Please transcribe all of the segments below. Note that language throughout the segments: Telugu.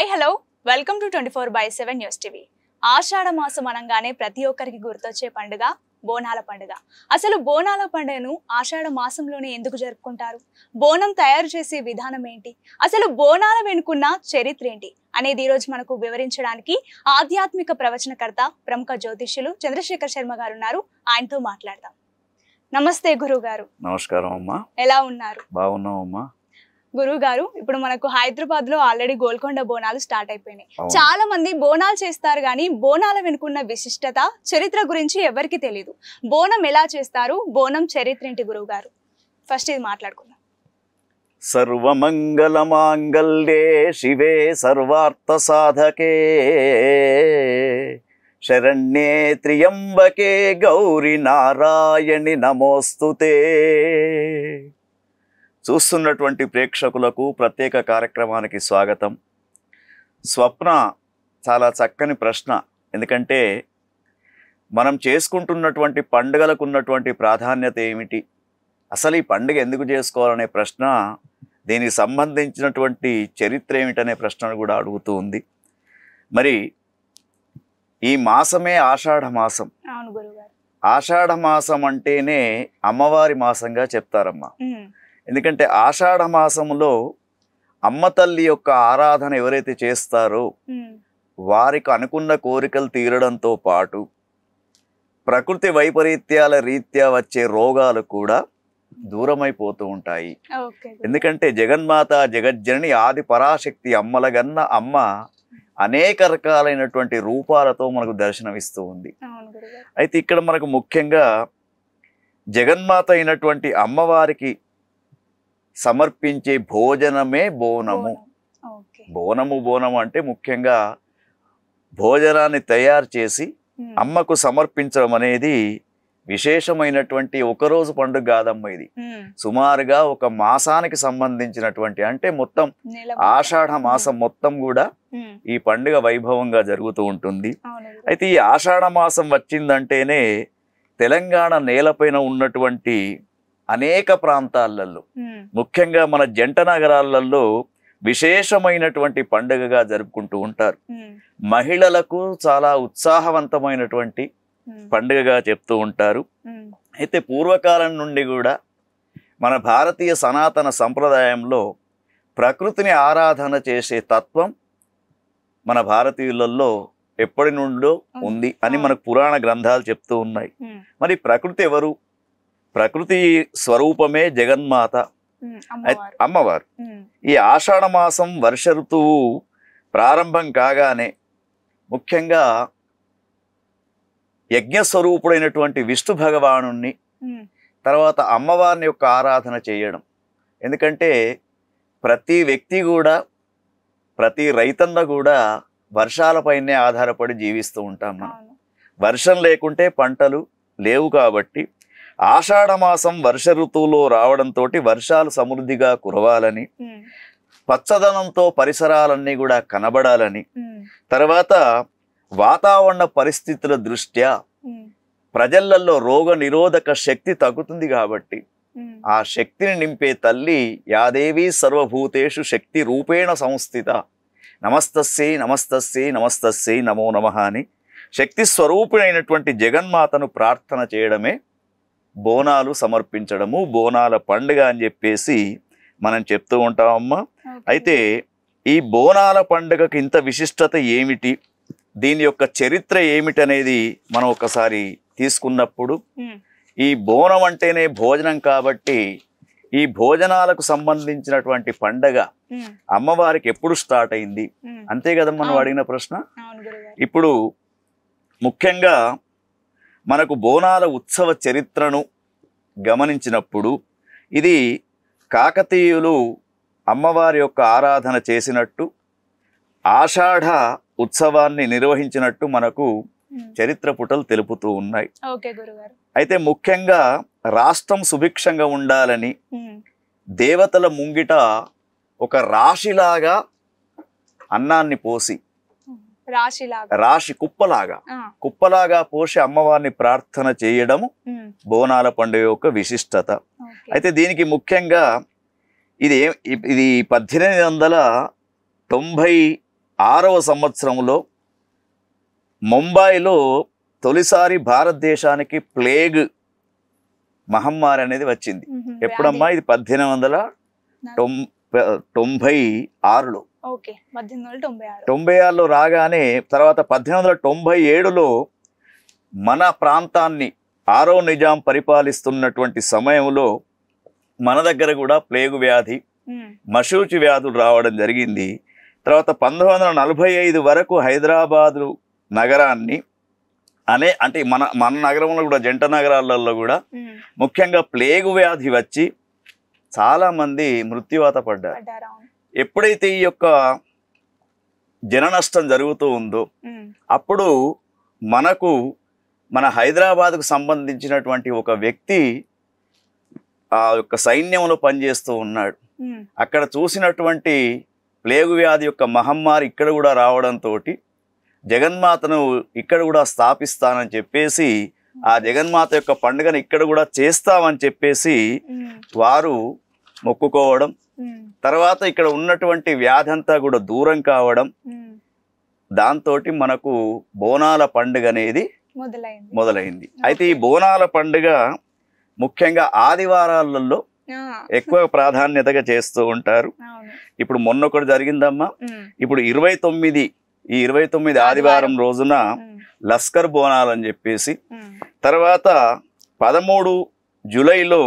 Hi hello welcome to 24/7 news TV. ఆషాఢ మాసం అనగానే ప్రతి ఒక్కరికి గుర్తొచ్చే పండుగ బోనాల పండుగ. అసలు బోనాల పండుగను ఆషాఢ మాసంలోనే ఎందుకు జరుపుకుంటారు? బోనం తయారు చేసే విధానం ఏంటి? అసలు బోనాల వెనుకున్న చరిత్ర ఏంటి అనేది ఈ రోజు మనకు వివరించడానికి ఆధ్యాత్మిక ప్రవచనకర్త ప్రముఖ జ్యోతిష్యులు చంద్రశేఖర్ శర్మ గారు ఉన్నారు. ఆయనతో మాట్లాడదాం. నమస్తే గురువు గారు. నమస్కారం అమ్మా. ఎలా ఉన్నారు? బాగున్నావమ్మా. గురువు గారు, ఇప్పుడు మనకు హైదరాబాద్ లో ఆల్రెడీ గోల్కొండ బోనాలు స్టార్ట్ అయిపోయినాయి. చాలా మంది బోనాలు చేస్తారు కానీ బోనాల వెనుకున్న విశిష్టత చరిత్ర గురించి ఎవరికి తెలియదు. బోనం ఎలా చేస్తారు, బోనం చరిత్ర ఏంటి గురువు గారు? ఫస్ట్ ఇది మాట్లాడుకుందాం. సర్వమంగళ మాంగళ్యే శివే సర్వార్థ సాధకే శరణ్యే త్ర్యంబకే గౌరీ నారాయణి నమోస్తుతే. చూస్తున్నటువంటి ప్రేక్షకులకు ప్రత్యేక కార్యక్రమానికి స్వాగతం. స్వప్న చాలా చక్కని ప్రశ్న. ఎందుకంటే మనం చేసుకుంటున్నటువంటి పండుగలకు ఉన్నటువంటి ప్రాధాన్యత ఏమిటి, అసలు ఈ పండుగ ఎందుకు చేసుకోవాలనే ప్రశ్న, దీనికి సంబంధించినటువంటి చరిత్ర ఏమిటనే ప్రశ్నను కూడా అడుగుతూ ఉంది. మరి ఈ మాసమే ఆషాఢ మాసం. అవును గురుగారు. ఆషాఢ మాసం అంటేనే అమ్మవారి మాసంగా చెప్తారమ్మా. ఎందుకంటే ఆషాఢ మాసంలో అమ్మ తల్లి యొక్క ఆరాధన ఎవరైతే చేస్తారో వారికి అనుకున్న కోరికలు తీరడంతో పాటు ప్రకృతి వైపరీత్యాల రీత్యా వచ్చే రోగాలు కూడా దూరమైపోతూ ఉంటాయి. ఎందుకంటే జగన్మాత జగజ్జనని ఆది పరాశక్తి అమ్మలగన్న అమ్మ అనేక రకాలైనటువంటి రూపాలతో మనకు దర్శనమిస్తూ ఉంది. అయితే ఇక్కడ మనకు ముఖ్యంగా జగన్మాత అయినటువంటి అమ్మవారికి సమర్పించే భోజనమే బోనము. బోనము అంటే ముఖ్యంగా భోజనాన్ని తయారు చేసి అమ్మకు సమర్పించడం అనేది విశేషమైనటువంటి ఒకరోజు పండుగ కాదమ్మ. ఇది సుమారుగా ఒక మాసానికి సంబంధించినటువంటి, అంటే మొత్తం ఆషాఢ మాసం మొత్తం కూడా ఈ పండుగ వైభవంగా జరుగుతూ ఉంటుంది. అయితే ఈ ఆషాఢ మాసం వచ్చిందంటేనే తెలంగాణ నేలపైన ఉన్నటువంటి అనేక ప్రాంతాలలో, ముఖ్యంగా మన జంట నగరాలలో విశేషమైనటువంటి పండుగగా జరుపుకుంటూ ఉంటారు. మహిళలకు చాలా ఉత్సాహవంతమైనటువంటి పండుగగా చెప్తూ ఉంటారు. అయితే పూర్వకాలం నుండి కూడా మన భారతీయ సనాతన సంప్రదాయంలో ప్రకృతిని ఆరాధన చేసే తత్వం మన భారతీయులలో ఎప్పటి నుండో ఉంది అని మనకు పురాణ గ్రంథాలు చెప్తూ ఉన్నాయి. మరి ప్రకృతి ఎవరు? ప్రకృతి స్వరూపమే జగన్మాత, అమ్మవారు. ఈ ఆషాఢ మాసం వర్ష ఋతువు ప్రారంభం కాగానే ముఖ్యంగా యజ్ఞస్వరూపుడైనటువంటి విష్ణు భగవానుణ్ణి, తర్వాత అమ్మవారిని యొక్క ఆరాధన చేయడం. ఎందుకంటే ప్రతి వ్యక్తి కూడా, ప్రతి రైతన్న కూడా వర్షాలపైనే ఆధారపడి జీవిస్తూ ఉంటాం మనం. వర్షం లేకుంటే పంటలు లేవు. కాబట్టి ఆషాఢ మాసం వర్ష ఋతువులో రావడంతో వర్షాలు సమృద్ధిగా కురవాలని, పచ్చదనంతో పరిసరాలన్నీ కూడా కనబడాలని, తర్వాత వాతావరణ పరిస్థితుల దృష్ట్యా ప్రజలలో రోగ నిరోధక శక్తి తగ్గుతుంది. కాబట్టి ఆ శక్తిని నింపే తల్లి యాదేవి సర్వభూతేషు శక్తి రూపేణ సంస్థిత నమస్తస్యై నమస్తస్యై నమస్తస్యై నమో నమః అని శక్తి స్వరూపుడైనటువంటి జగన్మాతను ప్రార్థన చేయడమే బోనాలు సమర్పించడము, బోనాల పండుగ అని చెప్పేసి మనం చెప్తూ ఉంటామమ్మా. అయితే ఈ బోనాల పండుగకి ఇంత విశిష్టత ఏమిటి, దీని యొక్క చరిత్ర ఏమిటి అనేది మనం ఒకసారి తీసుకున్నప్పుడు, ఈ బోనం అంటేనే భోజనం కాబట్టి ఈ భోజనాలకు సంబంధించినటువంటి పండగ అమ్మవారికి ఎప్పుడు స్టార్ట్ అయింది, అంతే కదా మనం అడిగిన ప్రశ్న. ఇప్పుడు ముఖ్యంగా మనకు బోనాల ఉత్సవ చరిత్రను గమనించినప్పుడు ఇది కాకతీయులు అమ్మవారి యొక్క ఆరాధన చేసినట్టు, ఆషాఢ ఉత్సవాన్ని నిర్వహించినట్టు మనకు చరిత్ర పుటలు తెలుపుతూ ఉన్నాయి. అయితే ముఖ్యంగా రాష్ట్రం సుభిక్షంగా ఉండాలని దేవతల ముంగిట ఒక రాశిలాగా అన్నాన్ని పోసి, రాశి కుప్పలాగా పోసి అమ్మవారిని ప్రార్థన చేయడము బోనాల పండుగ యొక్క విశిష్టత. అయితే దీనికి ముఖ్యంగా ఇది 1890 6వ సంవత్సరంలో ముంబైలో తొలిసారి భారతదేశానికి ప్లేగ్ మహమ్మారి అనేది వచ్చింది. ఎప్పుడమ్మా? ఇది 1896లో. 1896లో రాగానే తర్వాత 1897లో మన ప్రాంతాన్ని 6వ నిజాం పరిపాలిస్తున్నటువంటి సమయంలో మన దగ్గర కూడా ప్లేగు వ్యాధి, మశూచి వ్యాధులు రావడం జరిగింది. తర్వాత 1945 వరకు హైదరాబాదు నగరాన్ని అంటే మన నగరంలో కూడా జంట నగరాలలో కూడా ముఖ్యంగా ప్లేగు వ్యాధి వచ్చి చాలా మంది మృత్యువాత పడ్డారు. ఎప్పుడైతే ఈ యొక్క జన నష్టం జరుగుతూ ఉందో అప్పుడు మన హైదరాబాద్కు సంబంధించినటువంటి ఒక వ్యక్తి ఆ యొక్క సైన్యంలో పనిచేస్తూ ఉన్నాడు. అక్కడ చూసినటువంటి ప్లేగు వ్యాధి యొక్క మహమ్మారి ఇక్కడ కూడా రావడంతో జగన్మాతను ఇక్కడ కూడా స్థాపిస్తానని చెప్పేసి ఆ జగన్మాత యొక్క పండుగను ఇక్కడ కూడా చేస్తామని చెప్పేసి వారు మొక్కుకోవడం, తర్వాత ఇక్కడ ఉన్నటువంటి వ్యాధి అంతా కూడా దూరం కావడం, దాంతో మనకు బోనాల పండుగ అనేది మొదలైంది. అయితే ఈ బోనాల పండుగ ముఖ్యంగా ఆదివారాలలో ఎక్కువ ప్రాధాన్యతగా చేస్తూ ఉంటారు. ఇప్పుడు మొన్న ఒకటి జరిగిందమ్మా. ఇప్పుడు 29 ఆదివారం రోజున లస్కర్ బోనాలు అని చెప్పేసి, తర్వాత 13 జూలైలో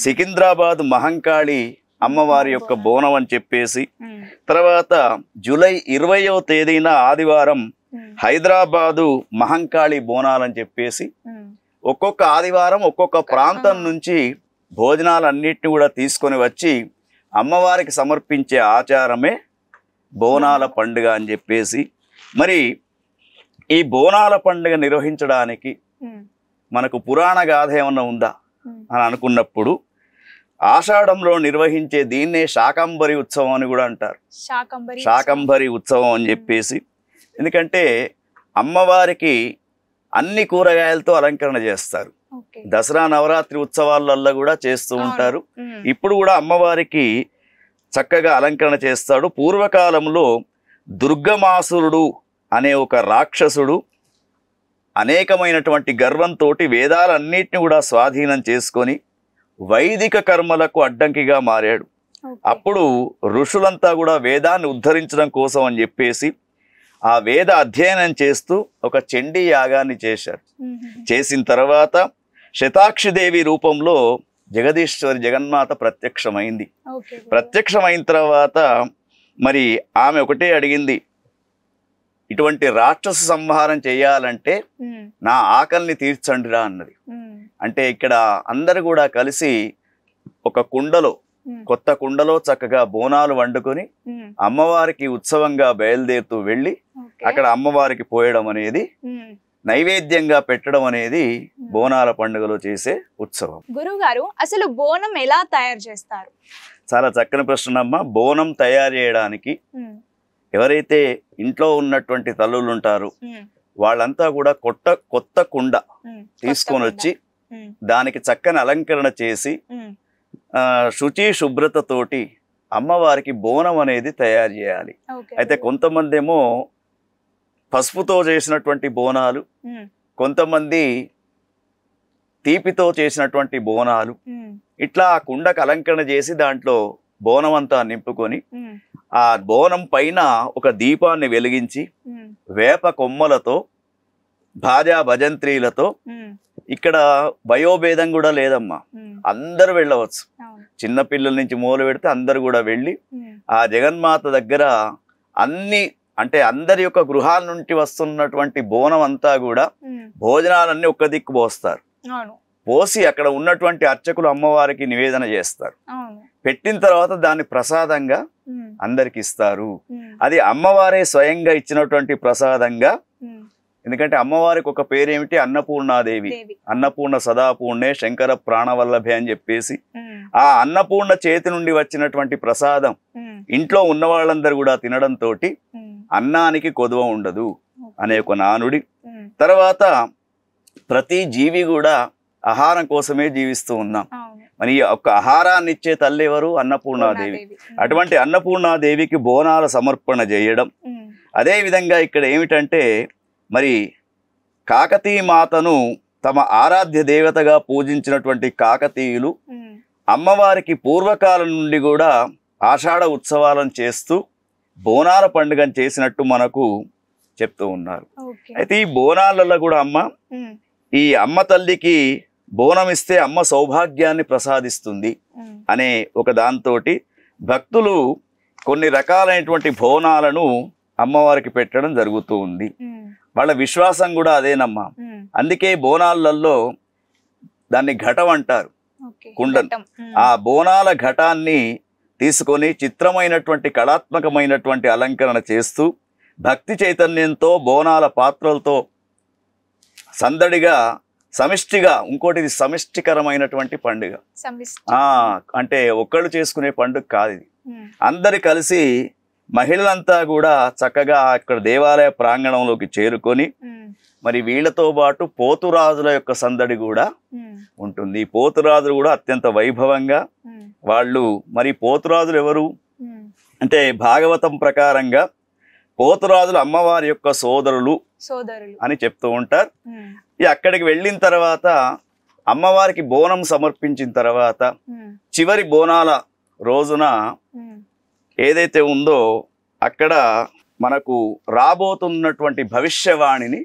సికింద్రాబాద్ మహంకాళి అమ్మవారి యొక్క బోనం అని చెప్పేసి, తర్వాత జూలై 20వ తేదీన ఆదివారం హైదరాబాదు మహంకాళి బోనాలని చెప్పేసి ఒక్కొక్క ఆదివారం ఒక్కొక్క ప్రాంతం నుంచి భోజనాలన్నిటిని కూడా తీసుకొని వచ్చి అమ్మవారికి సమర్పించే ఆచారమే బోనాల పండుగ అని చెప్పేసి. మరి ఈ బోనాల పండుగ నిర్వహించడానికి మనకు పురాణ గాథ ఏమన్నా ఉందా అని అనుకున్నప్పుడు ఆషాఢంలో నిర్వహించే దీన్నే శాకంబరి ఉత్సవం అని కూడా అంటారు. శాకంబరి ఉత్సవం అని చెప్పేసి, ఎందుకంటే అమ్మవారికి అన్ని కూరగాయలతో అలంకరణ చేస్తారు. దసరా నవరాత్రి ఉత్సవాలలో కూడా చేస్తూ ఉంటారు. ఇప్పుడు కూడా అమ్మవారికి చక్కగా అలంకరణ చేస్తాడు. పూర్వకాలంలో దుర్గమాసురుడు అనే ఒక రాక్షసుడు అనేకమైనటువంటి గర్వంతో వేదాలన్నిటిని కూడా స్వాధీనం చేసుకొని వైదిక కర్మలకు అడ్డంకిగా మారాడు. అప్పుడు ఋషులంతా కూడా వేదాన్ని ఉద్ధరించడం కోసం అని చెప్పేసి ఆ వేద అధ్యయనం చేస్తూ ఒక చండీ యాగాన్ని చేశారు. చేసిన తర్వాత శతాక్షిదేవి రూపంలో జగదీశ్వరి జగన్మాత ప్రత్యక్షమైంది. ప్రత్యక్షమైన తర్వాత మరి ఆమె ఒకటే అడిగింది, ఇటువంటి రాక్షస సంహారం చేయాలంటే నా ఆకలిని తీర్చండిరా అన్నది. అంటే ఇక్కడ అందరు కూడా కలిసి ఒక కుండలో, కొత్త కుండలో చక్కగా బోనాలు వండుకొని అమ్మవారికి ఉత్సవంగా బయలుదేరుతూ వెళ్ళి అక్కడ అమ్మవారికి పోయడం అనేది, నైవేద్యంగా పెట్టడం అనేది బోనాల పండుగలో చేసే ఉత్సవం. గురువుగారు, అసలు బోనం ఎలా తయారు చేస్తారు? చాలా చక్కని ప్రశ్న అమ్మ. బోనం తయారు చేయడానికి ఎవరైతే ఇంట్లో ఉన్నటువంటి తల్లులు ఉంటారో వాళ్ళంతా కూడా కొత్త కుండ తీసుకొని వచ్చి దానికి చక్కని అలంకరణ చేసి శుచి శుభ్రతతోటి అమ్మవారికి బోనం అనేది తయారు చేయాలి. అయితే కొంతమంది ఏమో పసుపుతో చేసినటువంటి బోనాలు, కొంతమంది తీపితో చేసినటువంటి బోనాలు, ఇట్లా ఆ కుండకు అలంకరణ చేసి దాంట్లో బోనం అంతా నింపుకొని ఆ బోనం పైన ఒక దీపాన్ని వెలిగించి వేప కొమ్మలతో, భాజా భజంత్రీలతో, ఇక్కడ వయోభేదం కూడా లేదమ్మా, అందరూ వెళ్ళవచ్చు. చిన్నపిల్లల నుంచి మొదలు పెడితే అందరు కూడా వెళ్ళి ఆ జగన్మాత దగ్గర అంటే అందరి యొక్క గృహాల నుండి వస్తున్నటువంటి బోనం అంతా కూడా భోజనాలన్నీ ఒక్క దిక్కు పోస్తారు. పోసి అక్కడ ఉన్నటువంటి అర్చకులు అమ్మవారికి నివేదన చేస్తారు. పెట్టిన తర్వాత దాన్ని ప్రసాదంగా అందరికి ఇస్తారు. అది అమ్మవారే స్వయంగా ఇచ్చినటువంటి ప్రసాదంగా. ఎందుకంటే అమ్మవారికి ఒక పేరేమిటి, అన్నపూర్ణాదేవి. అన్నపూర్ణ సదాపూర్ణే శంకర ప్రాణవల్లభే అని చెప్పేసి ఆ అన్నపూర్ణ చేతి నుండి వచ్చినటువంటి ప్రసాదం ఇంట్లో ఉన్న వాళ్ళందరూ కూడా తినడంతో అన్నానికి కొదువ ఉండదు అనే ఒక నానుడి. తర్వాత ప్రతి జీవి కూడా ఆహారం కోసమే జీవిస్తూ ఉన్నాం. మరి ఒక ఆహారాన్ని ఇచ్చే తల్లి ఎవరు? అన్నపూర్ణాదేవి. అటువంటి అన్నపూర్ణాదేవికి బోనాల సమర్పణ చేయడం, అదే విధంగా ఇక్కడ ఏమిటంటే మరి కాకతీయ మాతను తమ ఆరాధ్య దేవతగా పూజించినటువంటి కాకతీయులు అమ్మవారికి పూర్వకాలం నుండి కూడా ఆషాఢ ఉత్సవాలను చేస్తూ బోనాల పండుగను చేసినట్టు మనకు చెప్తూ ఉన్నారు. అయితే ఈ బోనాలలో కూడా ఈ అమ్మ తల్లికి బోనం ఇస్తే అమ్మ సౌభాగ్యాన్ని ప్రసాదిస్తుంది అనే ఒక దాంతోటి భక్తులు కొన్ని రకాలైనటువంటి బోనాలను అమ్మవారికి పెట్టడం జరుగుతూ ఉంది. వాళ్ళ విశ్వాసం కూడా అదేనమ్మా. అందుకే బోనాలలో దాన్ని ఘటం అంటారు, కుండను. ఆ బోనాల ఘటాన్ని తీసుకొని చిత్రమైనటువంటి కళాత్మకమైనటువంటి అలంకరణ చేస్తూ భక్తి చైతన్యంతో బోనాల పాత్రలతో సందడిగా సమిష్టిగా, ఇంకోటిది సమిష్టికరమైనటువంటి పండుగ. అంటే ఒక్కళ్ళు చేసుకునే పండుగ కాదు ఇది. అందరు కలిసి మహిళలంతా కూడా చక్కగా అక్కడ దేవాలయ ప్రాంగణంలోకి చేరుకొని మరి వీళ్ళతో పాటు పోతురాజుల యొక్క సందడి కూడా ఉంటుంది. పోతురాజులు కూడా అత్యంత వైభవంగా వాళ్ళు, మరి పోతురాజులు ఎవరు అంటే భాగవతం ప్రకారంగా పోతురాజులు అమ్మవారి యొక్క సోదరులు అని చెప్తూ ఉంటారు. అక్కడికి వెళ్ళిన తర్వాత అమ్మవారికి బోనం సమర్పించిన తర్వాత చివరి బోనాల రోజున ఏదైతే ఉందో అక్కడ మనకు రాబోతున్నటువంటి భవిష్యవాణిని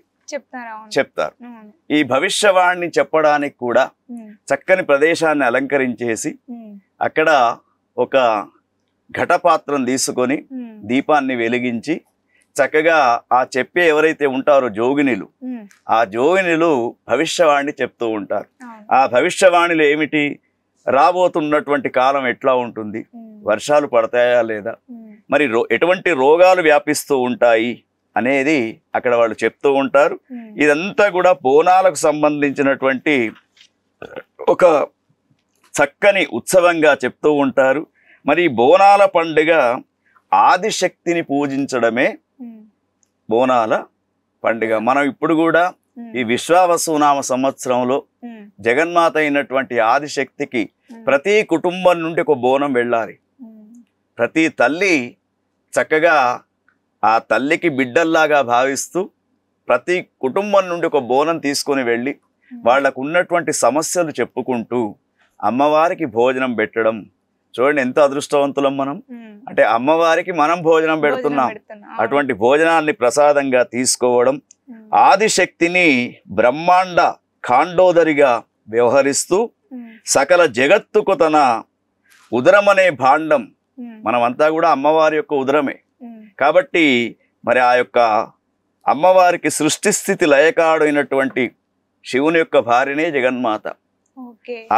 చెప్తారు. ఈ భవిష్యవాణిని చెప్పడానికి కూడా చక్కని ప్రదేశాన్ని అలంకరించేసి అక్కడ ఒక ఘటపాత్రం తీసుకొని దీపాన్ని వెలిగించి చక్కగా ఆ చెప్పే ఎవరైతే ఉంటారో జోగినిలు, ఆ జోగినిలు భవిష్యవాణి చెప్తూ ఉంటారు. ఆ భవిష్యవాణిలో ఏమిటి, రాబోతున్నటువంటి కాలం ఎట్లా ఉంటుంది, వర్షాలు పడతాయా లేదా, మరి ఎటువంటి రోగాలు వ్యాపిస్తూ ఉంటాయి అనేది అక్కడ వాళ్ళు చెప్తూ ఉంటారు. ఇదంతా కూడా బోనాలకు సంబంధించినటువంటి ఒక చక్కని ఉత్సవంగా చెప్తూ ఉంటారు. మరి బోనాల పండుగ ఆదిశక్తిని పూజించడమే బోనాల పండుగ. మనం ఇప్పుడు కూడా ఈ విశ్వావసునామ సంవత్సరంలో జగన్మాత అయినటువంటి ఆదిశక్తికి ప్రతి కుటుంబం నుండి ఒక బోనం వెళ్ళాలి. ప్రతి తల్లి చక్కగా ఆ తల్లికి బిడ్డల్లాగా భావిస్తూ ప్రతి కుటుంబం నుండి ఒక బోనం తీసుకొని వెళ్ళి వాళ్లకు ఉన్నటువంటి సమస్యలు చెప్పుకుంటూ అమ్మవారికి భోజనం పెట్టడం. చూడండి ఎంత అదృష్టవంతులం మనం. అంటే అమ్మవారికి మనం భోజనం పెడుతున్నాం. అటువంటి భోజనాన్ని ప్రసాదంగా తీసుకోవడం, ఆదిశక్తిని బ్రహ్మాండ ఖాండోదరిగా వ్యవహరిస్తూ సకల జగత్తుకు తన ఉదరమనే భాండం, మనమంతా కూడా అమ్మవారి యొక్క ఉదరమే కాబట్టి మరి ఆ యొక్క అమ్మవారికి సృష్టి స్థితి లయకాడైనటువంటి శివుని యొక్క భార్యనే జగన్మాత.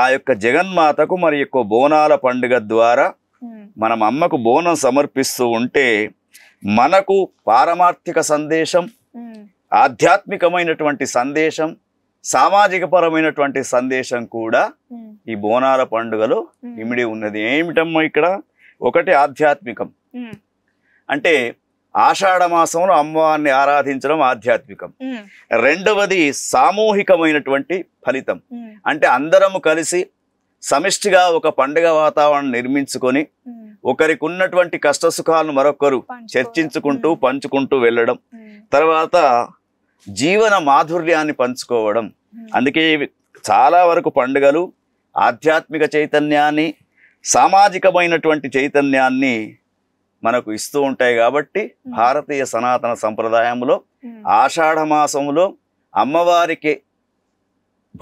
ఆ యొక్క జగన్మాతకు మరి యొక్క బోనాల పండుగ ద్వారా మనం అమ్మకు బోనం సమర్పిస్తూ ఉంటే మనకు పారమార్థిక సందేశం, ఆధ్యాత్మికమైనటువంటి సందేశం, సామాజిక పరమైనటువంటి సందేశం కూడా ఈ బోనాల పండుగలో ఇమిడి ఉన్నది. ఏమిటమ్మా ఇక్కడ, ఒకటి ఆధ్యాత్మికం, అంటే ఆషాఢ మాసంలో అమ్మవారిని ఆరాధించడం ఆధ్యాత్మికం. రెండవది సామూహికమైనటువంటి ఫలితం, అంటే అందరము కలిసి సమిష్టిగా ఒక పండుగ వాతావరణం నిర్మించుకొని ఒకరికి ఉన్నటువంటి కష్ట సుఖాలను మరొకరు చర్చించుకుంటూ పంచుకుంటూ వెళ్ళడం, తర్వాత జీవన మాధుర్యాన్ని పంచుకోవడం. అందుకే చాలా వరకు పండుగలు ఆధ్యాత్మిక చైతన్యాన్ని, సామాజికమైనటువంటి చైతన్యాన్ని మనకు ఇస్తూ ఉంటాయి. కాబట్టి భారతీయ సనాతన సంప్రదాయంలో ఆషాఢ మాసంలో అమ్మవారికి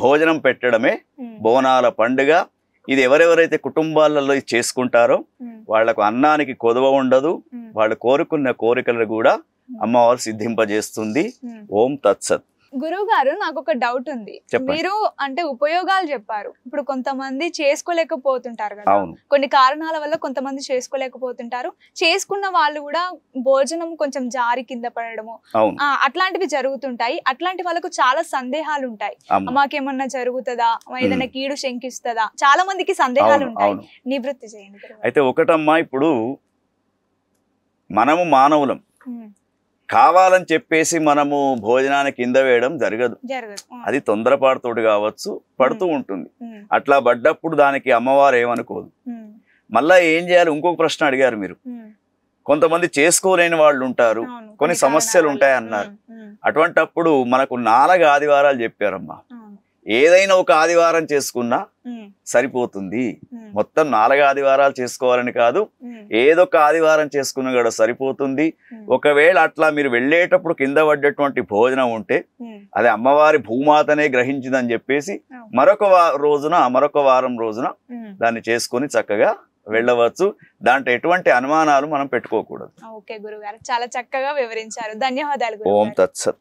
భోజనం పెట్టడమే బోనాల పండుగ. ఇది ఎవరెవరైతే కుటుంబాలలో చేసుకుంటారో వాళ్లకు అన్నానికి కొదవ ఉండదు, వాళ్ళు కోరుకున్న కోరికలను కూడా అమ్మవారు సిద్ధింపజేస్తుంది. ఓం తత్సత్. గురువు గారు, నాకు ఒక డౌట్ ఉంది. మీరు అంటే ఉపయోగాలు చెప్పారు. ఇప్పుడు కొంతమంది చేసుకోలేకపోతుంటారు కదా, కొన్ని కారణాల వల్ల కొంతమంది చేసుకోలేకపోతుంటారు. చేసుకున్న వాళ్ళు కూడా భోజనం కొంచెం జారి కింద పడడము అట్లాంటివి జరుగుతుంటాయి. అట్లాంటి వాళ్ళకు చాలా సందేహాలు ఉంటాయి. మాకేమన్నా జరుగుతుందా, ఏదైనా కీడు శంకిస్తుందా, చాలా మందికి సందేహాలు ఉంటాయి. నివృత్తి చేయండి. అయితే ఒకటమ్మా, ఇప్పుడు మనము మానవులం, కావాలని చెప్పేసి మనము భోజనాన్ని కింద వేయడం జరగదు. అది తొందరపాటుతోటి కావచ్చు, పడుతూ ఉంటుంది. అట్లా పడ్డప్పుడు దానికి అమ్మవారు ఏమనుకోదు. మళ్ళా ఏం చేయాలి, ఇంకొక ప్రశ్న అడిగారు మీరు. కొంతమంది చేసుకోలేని వాళ్ళు ఉంటారు, అవును, కొన్ని సమస్యలు ఉంటాయి అన్నారు. అటువంటప్పుడు మనకు 4 ఆదివారాలు చెప్పారమ్మా. ఏదైనా ఒక ఆదివారం చేసుకున్నా సరిపోతుంది. మొత్తం 4 ఆదివారాలు చేసుకోవాలని కాదు, ఏదొక ఆదివారం చేసుకున్నా కూడా సరిపోతుంది. ఒకవేళ అట్లా మీరు వెళ్ళేటప్పుడు కింద పడ్డటువంటి భోజనం ఉంటే అది అమ్మవారి భూమాతనే గ్రహించిందని చెప్పేసి మరొక వారం రోజున దాన్ని చేసుకొని చక్కగా వెళ్ళవచ్చు. దాంట్లో ఎటువంటి అనుమానాలు మనం పెట్టుకోకూడదు. ఓకే గురుగారు, చాలా చక్కగా వివరించారు. ధన్యవాదాలు. ఓం తత్సత్.